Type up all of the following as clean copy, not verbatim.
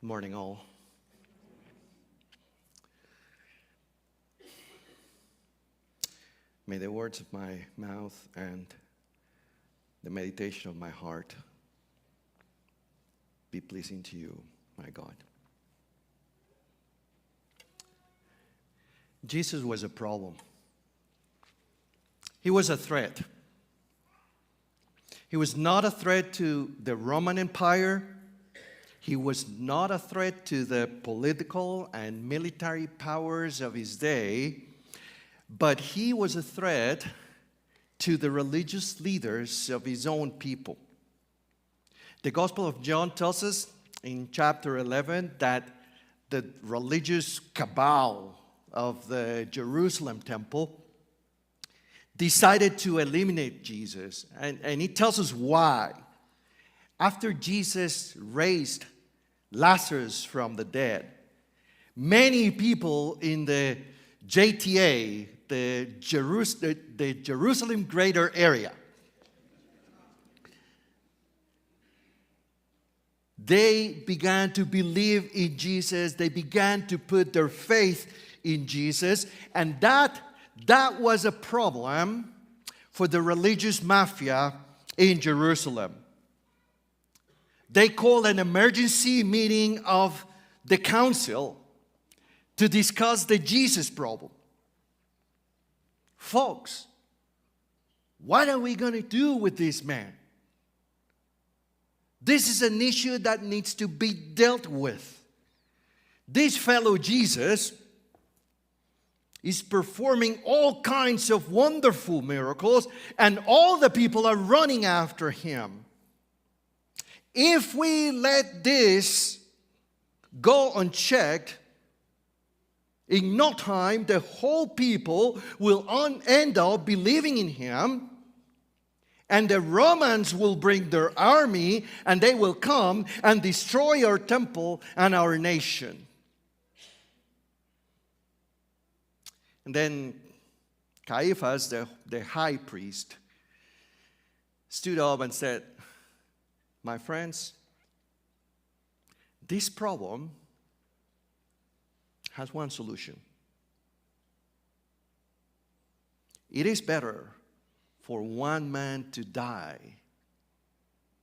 Morning, all. May the words of my mouth and the meditation of my heart be pleasing to you, my God. Jesus was a problem. He was a threat. He was not a threat to the Roman Empire. He was not a threat to the political and military powers of his day, but he was a threat to the religious leaders of his own people. The Gospel of John tells us in chapter 11 that the religious cabal of the Jerusalem temple decided to eliminate Jesus, and he tells us why. After Jesus raised Lazarus from the dead, many people in the JTA, the Jerusalem greater area, they began to believe in Jesus. They began to put their faith in Jesus, and that was a problem for the religious mafia in Jerusalem. They called an emergency meeting of the council to discuss the Jesus problem. Folks, what are we going to do with this man? This is an issue that needs to be dealt with. This fellow Jesus is performing all kinds of wonderful miracles, and all the people are running after him. If we let this go unchecked, in no time the whole people will end up believing in him, and the Romans will bring their army, and they will come and destroy our temple and our nation. And then Caiaphas, the high priest, stood up and said, "My friends, this problem has one solution. It is better for one man to die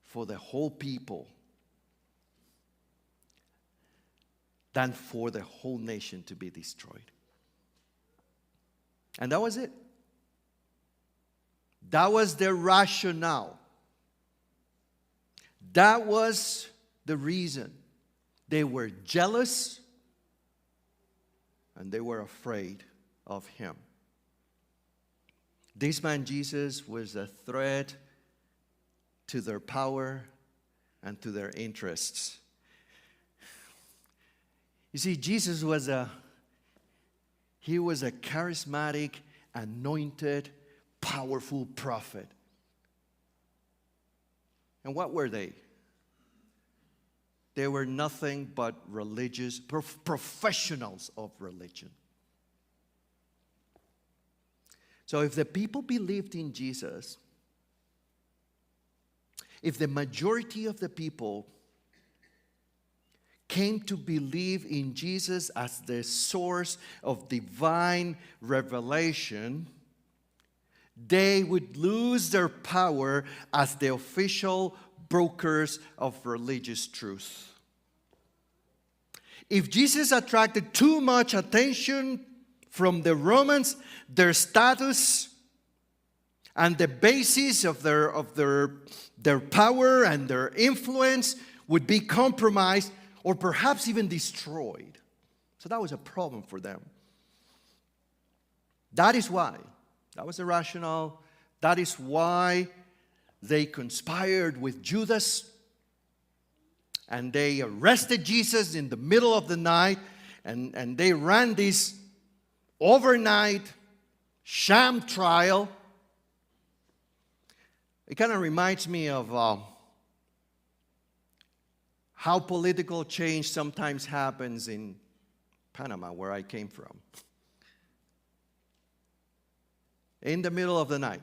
for the whole people than for the whole nation to be destroyed." And that was it. That was their rationale. That was the reason. They were jealous and they were afraid of him. This man Jesus was a threat to their power and to their interests. You see, Jesus was a charismatic, anointed, powerful prophet. And what were they? They were nothing but religious, professionals of religion. So if the people believed in Jesus, if the majority of the people came to believe in Jesus as the source of divine revelation, they would lose their power as the official brokers of religious truth. If Jesus attracted too much attention from the Romans, their status and the basis of their power and their influence would be compromised or perhaps even destroyed. So that was a problem for them. That is why. That was the rationale. That is why they conspired with Judas and they arrested Jesus in the middle of the night and they ran this overnight sham trial. It kind of reminds me of how political change sometimes happens in Panama, where I came from. In the middle of the night,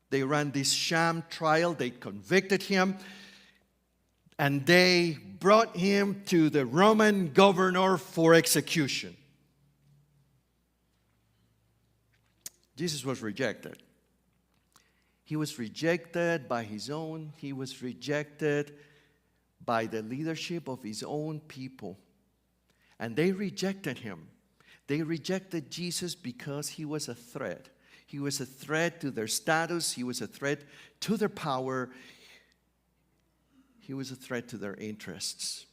they ran this sham trial. They convicted him, and they brought him to the Roman governor for execution. Jesus was rejected. He was rejected by his own. He was rejected by the leadership of his own people. And they rejected him. They rejected Jesus because he was a threat. He was a threat to their status. He was a threat to their power. He was a threat to their interests.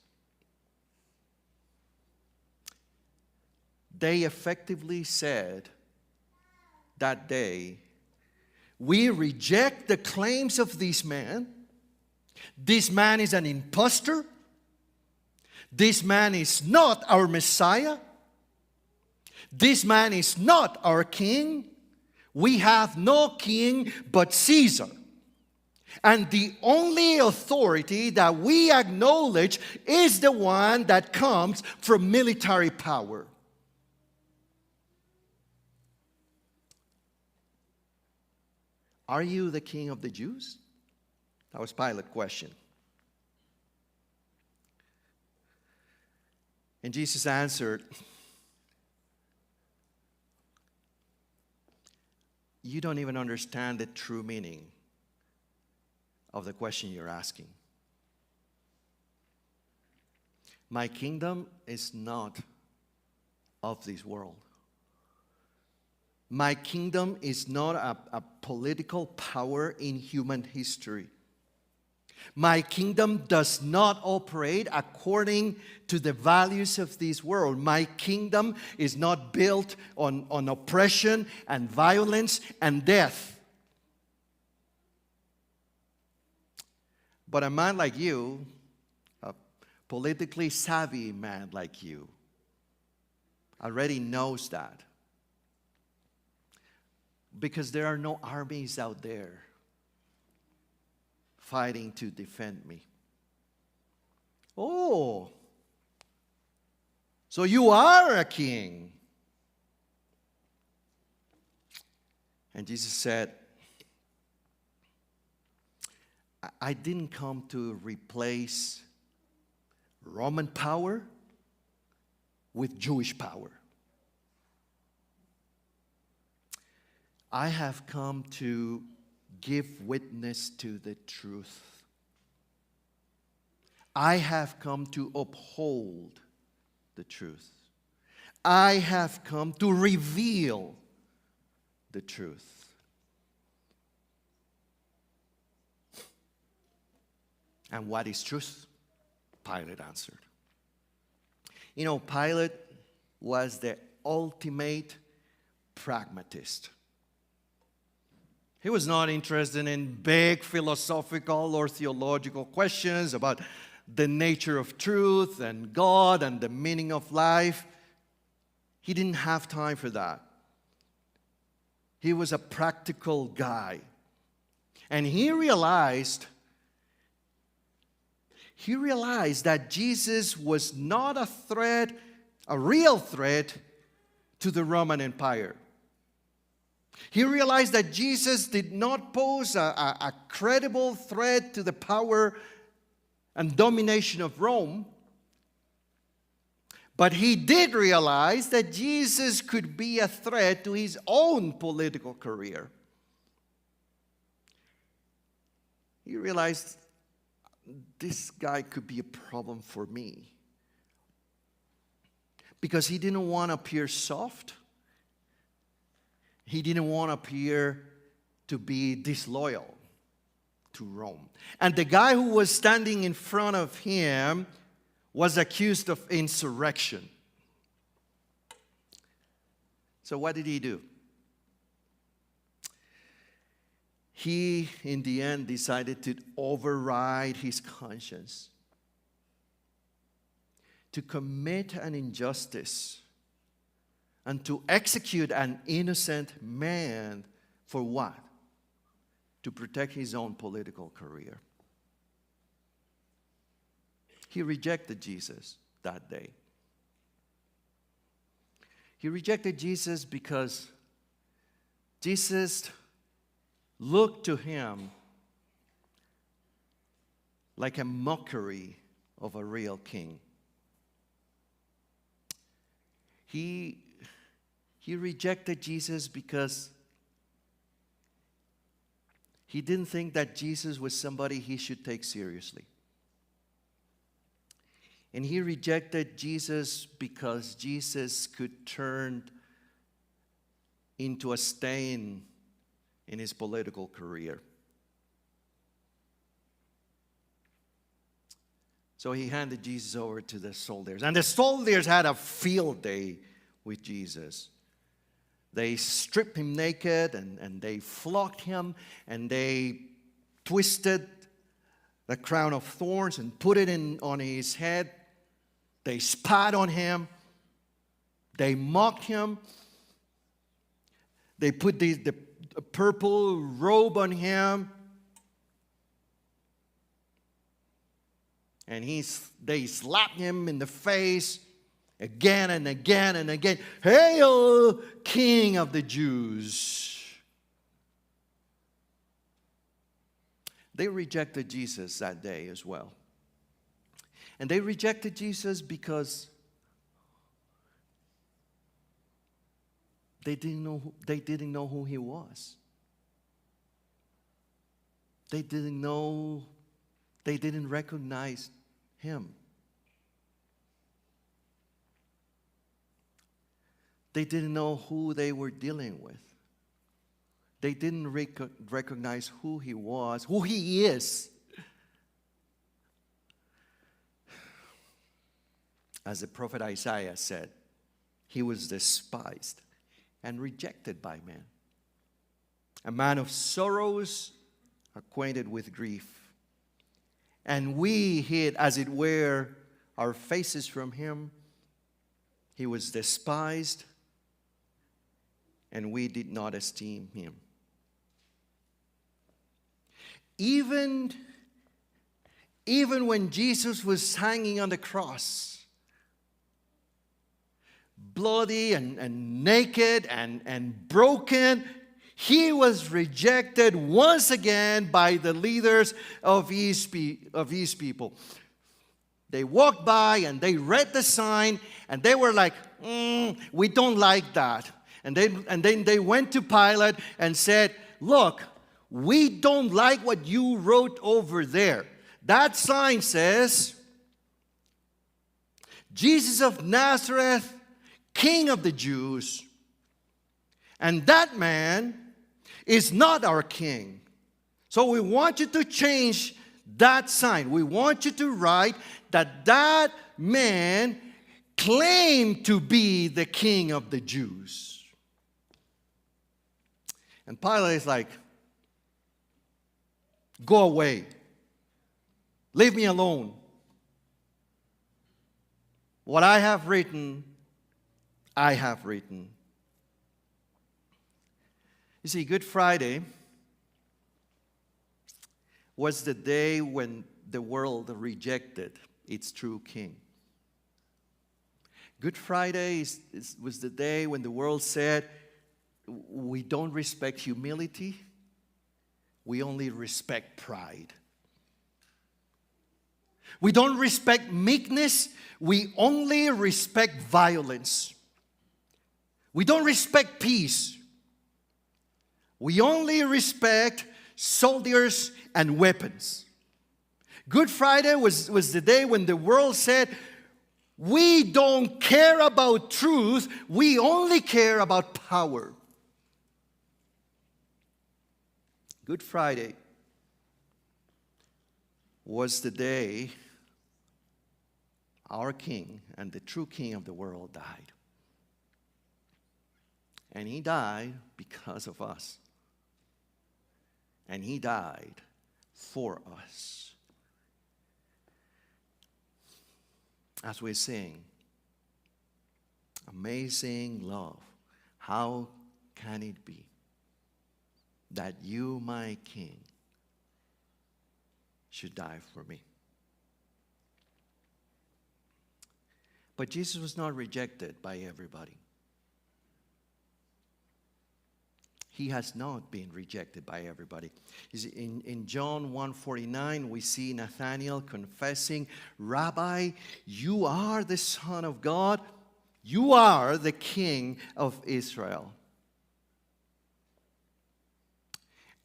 They effectively said that day, we reject the claims of this man. This man is an impostor. This man is not our Messiah. This man is not our king. We have no king but Caesar. And the only authority that we acknowledge is the one that comes from military power. Are you the king of the Jews? That was Pilate's question. And Jesus answered, you don't even understand the true meaning of the question you're asking. My kingdom is not of this world. My kingdom is not a political power in human history. My kingdom does not operate according to the values of this world. My kingdom is not built on oppression and violence and death. But a man like you, a politically savvy man like you, already knows that. Because there are no armies out there fighting to defend me. Oh, so you are a king. And Jesus said, I didn't come to replace Roman power with Jewish power. I have come to give witness to the truth. I have come to uphold the truth. I have come to reveal the truth. And what is truth? Pilate answered. You know, Pilate was the ultimate pragmatist. He was not interested in big philosophical or theological questions about the nature of truth and God and the meaning of life. He didn't have time for that. He was a practical guy. And he realized that Jesus was not a threat, a real threat to the Roman Empire. He realized that Jesus did not pose a credible threat to the power and domination of Rome. But he did realize that Jesus could be a threat to his own political career. He realized this guy could be a problem for me. Because he didn't want to appear soft. He didn't want to appear to be disloyal to Rome. And the guy who was standing in front of him was accused of insurrection. So what did he do? He, in the end, decided to override his conscience, to commit an injustice and to execute an innocent man for what? To protect his own political career. He rejected Jesus that day. He rejected Jesus because Jesus looked to him like a mockery of a real king. He rejected Jesus because he didn't think that Jesus was somebody he should take seriously. And he rejected Jesus because Jesus could turn into a stain in his political career. So he handed Jesus over to the soldiers. And the soldiers had a field day with Jesus. They stripped him naked and they flogged him and they twisted the crown of thorns and put it on his head. They spat on him. They mocked him. They put the purple robe on him. And they slapped him in the face again and again and again. Hail, King of the Jews. They rejected Jesus that day as well. And they rejected Jesus because they didn't know who he was. They didn't recognize him. They didn't know who they were dealing with. They didn't recognize who he was, who he is. As the prophet Isaiah said, he was despised and rejected by men. A man of sorrows, acquainted with grief. And we hid, as it were, our faces from him. He was despised, and we did not esteem him. Even when Jesus was hanging on the cross, bloody and naked and broken, he was rejected once again by the leaders of his people. They walked by and they read the sign and they were like, we don't like that. And then they went to Pilate and said, look, we don't like what you wrote over there. That sign says, Jesus of Nazareth, King of the Jews. And that man is not our king. So we want you to change that sign. We want you to write that man claimed to be the king of the Jews. And Pilate is like, go away. Leave me alone. What I have written, I have written. You see, Good Friday was the day when the world rejected its true king. Good Friday was the day when the world said, we don't respect humility, we only respect pride. We don't respect meekness, we only respect violence. We don't respect peace. We only respect soldiers and weapons. Good Friday was the day when the world said, we don't care about truth, we only care about power. Good Friday was the day our king and the true king of the world died. And he died because of us. And he died for us. As we sing, Amazing love. How can it be that you, my King, should die for me? But Jesus was not rejected by everybody. He has not been rejected by everybody. In John 1:49, we see Nathanael confessing, Rabbi, you are the Son of God. You are the King of Israel.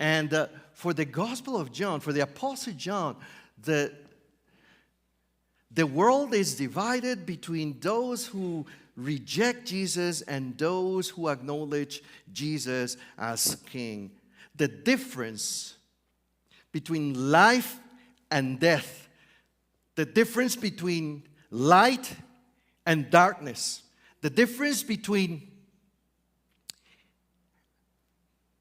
And for the Gospel of John, for the Apostle John, the world is divided between those who reject Jesus and those who acknowledge Jesus as King. The difference between life and death, the difference between light and darkness, the difference between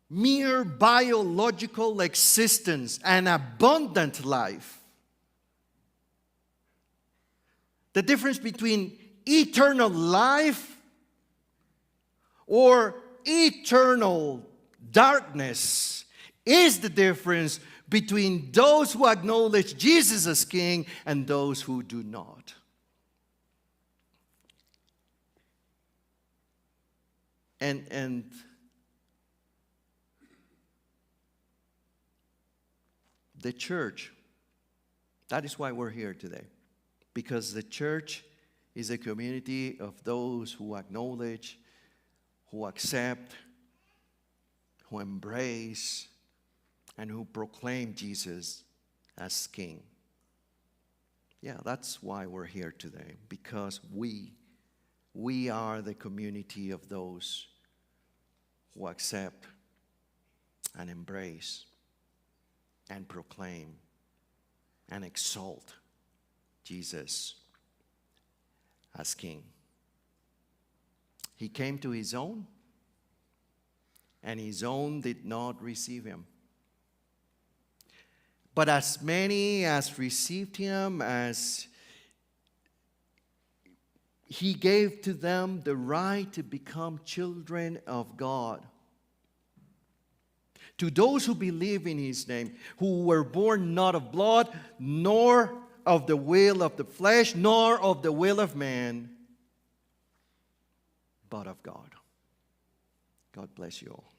mere biological existence and abundant life, the difference between eternal life or eternal darkness is the difference between those who acknowledge Jesus as King and those who do not. And the church, that is why we're here today. Because the church is a community of those who acknowledge, who accept, who embrace, and who proclaim Jesus as King. Yeah, that's why we're here today. Because we are the community of those who accept and embrace and proclaim and exalt Jesus as King. He came to his own, and his own did not receive him. But as many as received him, as he gave to them the right to become children of God. To those who believe in his name, who were born not of blood, nor of the will of the flesh, nor of the will of man, but of God. God bless you all.